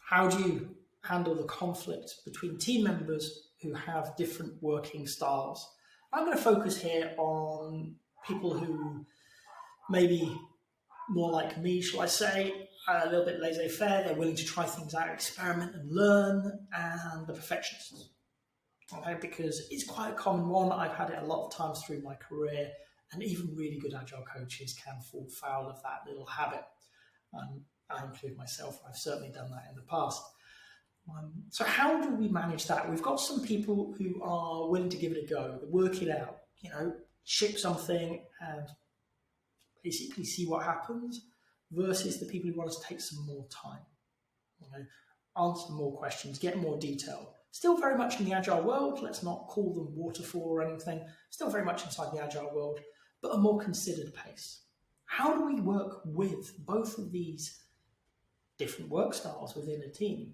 How do you handle the conflict between team members who have different working styles? I'm going to focus here on people who maybe more like me, shall I say, a little bit laissez-faire. They're willing to try things out, experiment and learn, and the perfectionists. Okay, because it's quite a common one. I've had it a lot of times through my career, and even really good Agile coaches can fall foul of that little habit. I include myself. I've certainly done that in the past. So how do we manage that? We've got some people who are willing to give it a go, work it out, ship something and basically see what happens, versus the people who want us to take some more time, answer more questions, get more detail. Still very much in the Agile world. Let's not call them waterfall or anything. Still very much inside the Agile world, but a more considered pace. How do we work with both of these different work styles within a team?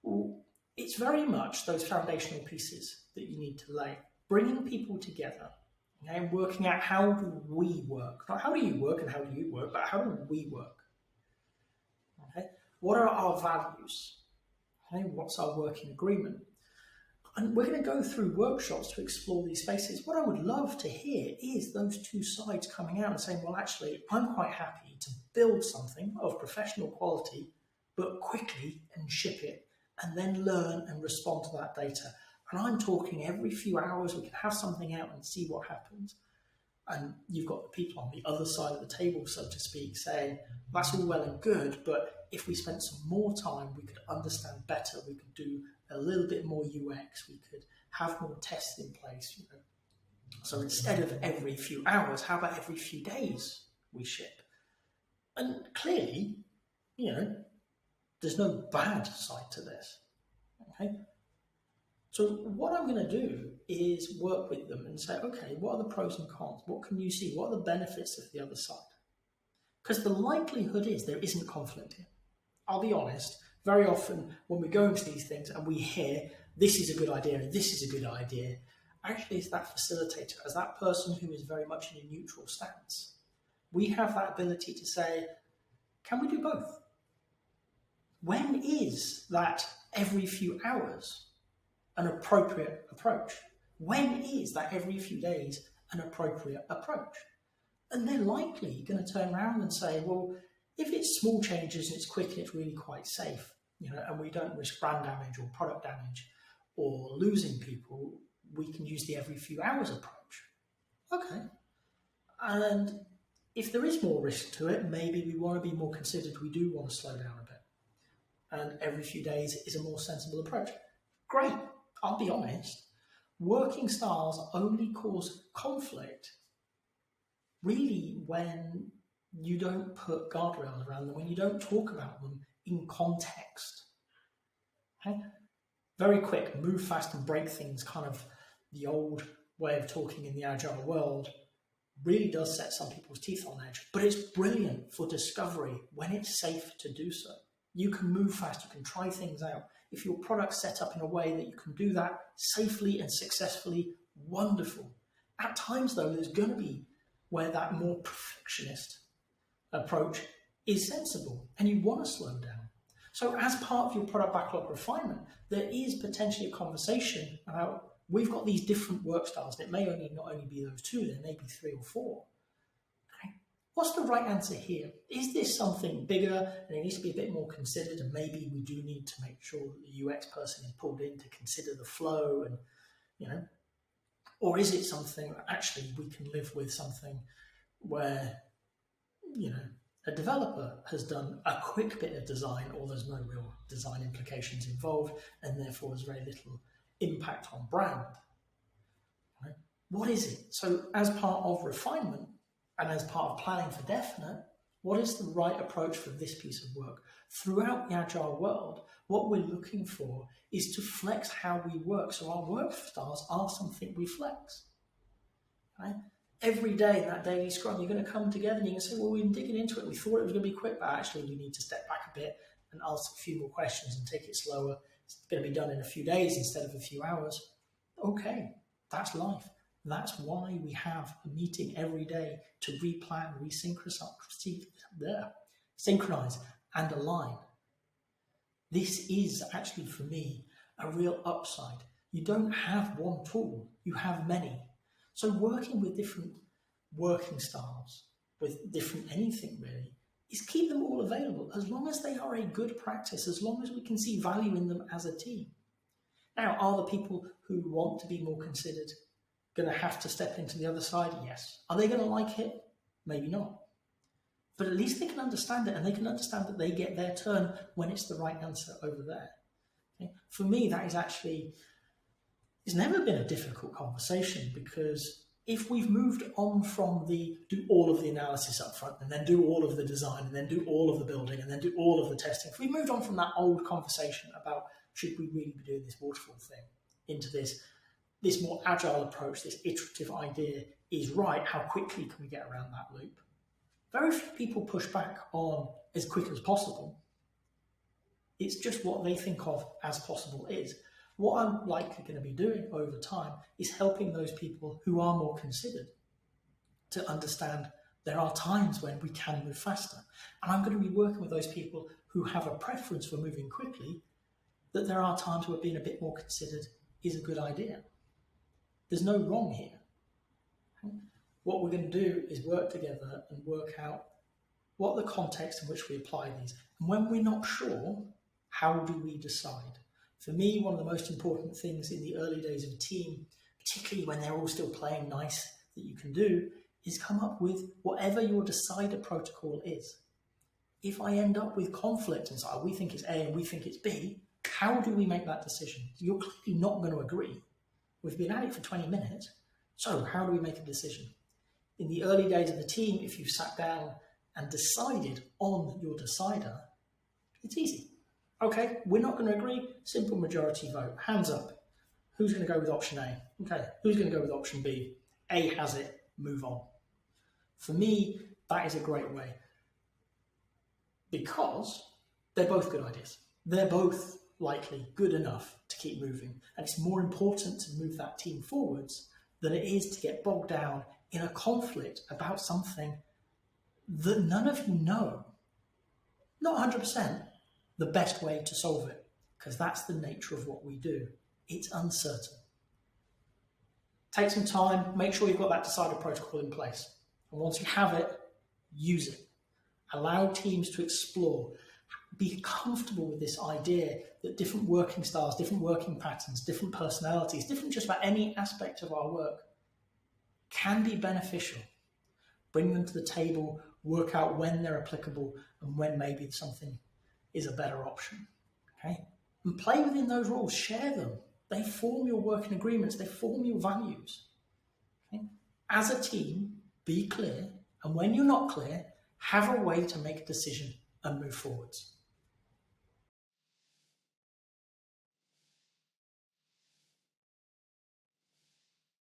Well, it's very much those foundational pieces that you need to lay, bringing people together, and working out how do we work. Not how do you work and how do you work, but how do we work? Okay? What are our values? Okay? What's our working agreement? And we're going to go through workshops to explore these spaces. What I would love to hear is those two sides coming out and saying, well, actually, I'm quite happy to build something of professional quality, but quickly and ship it, and then learn and respond to that data. And I'm talking every few hours, we can have something out and see what happens. And you've got the people on the other side of the table, so to speak, saying, that's all well and good, but if we spent some more time, we could understand better, we could do a little bit more UX, we could have more tests in place. So instead of every few hours, how about every few days we ship? And clearly, there's no bad side to this. Okay? So what I'm going to do is work with them and say, okay, what are the pros and cons? What can you see? What are the benefits of the other side? Because the likelihood is there isn't conflict here. I'll be honest, very often when we go into these things and we hear, this is a good idea, this is a good idea, actually it's that facilitator, as that person who is very much in a neutral stance. We have that ability to say, can we do both? When is that every few hours an appropriate approach? When is that every few days an appropriate approach? And they're likely going to turn around and say, well, if it's small changes and it's quick and it's really quite safe, and we don't risk brand damage or product damage or losing people, we can use the every few hours approach. Okay. And if there is more risk to it, maybe we want to be more considered, we do want to slow down a bit. And every few days is a more sensible approach. Great. I'll be honest, working styles only cause conflict really when you don't put guardrails around them, when you don't talk about them in context. Okay? Very quick, move fast and break things, kind of the old way of talking in the Agile world, really does set some people's teeth on edge, but it's brilliant for discovery when it's safe to do so. You can move fast, you can try things out. If your product's set up in a way that you can do that safely and successfully, wonderful. At times, though, there's going to be where that more perfectionist approach is sensible and you want to slow down. So as part of your product backlog refinement, there is potentially a conversation about, we've got these different work styles. It may not only be those two, there may be 3 or 4. What's the right answer here? Is this something bigger and it needs to be a bit more considered, and maybe we do need to make sure that the UX person is pulled in to consider the flow, and or is it something that actually we can live with, something where a developer has done a quick bit of design, or there's no real design implications involved, and therefore there's very little impact on brand. Right? What is it? So as part of refinement, and as part of planning for definite, what is the right approach for this piece of work? Throughout the Agile world, what we're looking for is to flex how we work. So our work styles are something we flex. Right? Every day in that daily Scrum, you're going to come together and you can say, well, we've been digging into it. We thought it was going to be quick, but actually we need to step back a bit and ask a few more questions and take it slower. It's going to be done in a few days instead of a few hours. Okay, that's life. That's why we have a meeting every day to replan, synchronize, and align. This is actually, for me, a real upside. You don't have one tool, you have many. So working with different working styles, with different anything really, is keep them all available as long as they are a good practice, as long as we can see value in them as a team. Now, are the people who want to be more considered going to have to step into the other side? Yes. Are they going to like it? Maybe not. But at least they can understand it, and they can understand that they get their turn when it's the right answer over there. Okay? For me, that is actually, it's never been a difficult conversation, because if we've moved on from the do all of the analysis up front and then do all of the design and then do all of the building and then do all of the testing, if we moved on from that old conversation about should we really be doing this waterfall thing into this more agile approach, this iterative idea is right, how quickly can we get around that loop? Very few people push back on as quick as possible. It's just what they think of as possible is. What I'm likely going to be doing over time is helping those people who are more considered to understand there are times when we can move faster. And I'm going to be working with those people who have a preference for moving quickly, that there are times where being a bit more considered is a good idea. There's no wrong here. What we're going to do is work together and work out what the context in which we apply these. And when we're not sure, how do we decide? For me, one of the most important things in the early days of a team, particularly when they're all still playing nice, that you can do, is come up with whatever your decider protocol is. If I end up with conflict and say, oh, we think it's A and we think it's B, how do we make that decision? You're clearly not going to agree. We've been at it for 20 minutes, so how do we make a decision? In the early days of the team, if you've sat down and decided on your decider, it's easy. Okay, we're not going to agree, simple majority vote, hands up. Who's going to go with option A? Okay, who's going to go with option B? A has it, move on. For me, that is a great way, because they're both good ideas. They're both likely good enough to keep moving. And it's more important to move that team forwards than it is to get bogged down in a conflict about something that none of you know, not 100%, the best way to solve it, because that's the nature of what we do. It's uncertain. Take some time, make sure you've got that decider protocol in place. And once you have it, use it. Allow teams to explore. Be comfortable with this idea that different working styles, different working patterns, different personalities, different just about any aspect of our work can be beneficial. Bring them to the table, work out when they're applicable and when maybe something is a better option. Okay? And play within those rules, share them. They form your working agreements, they form your values. Okay? As a team, be clear, and when you're not clear, have a way to make a decision and move forwards.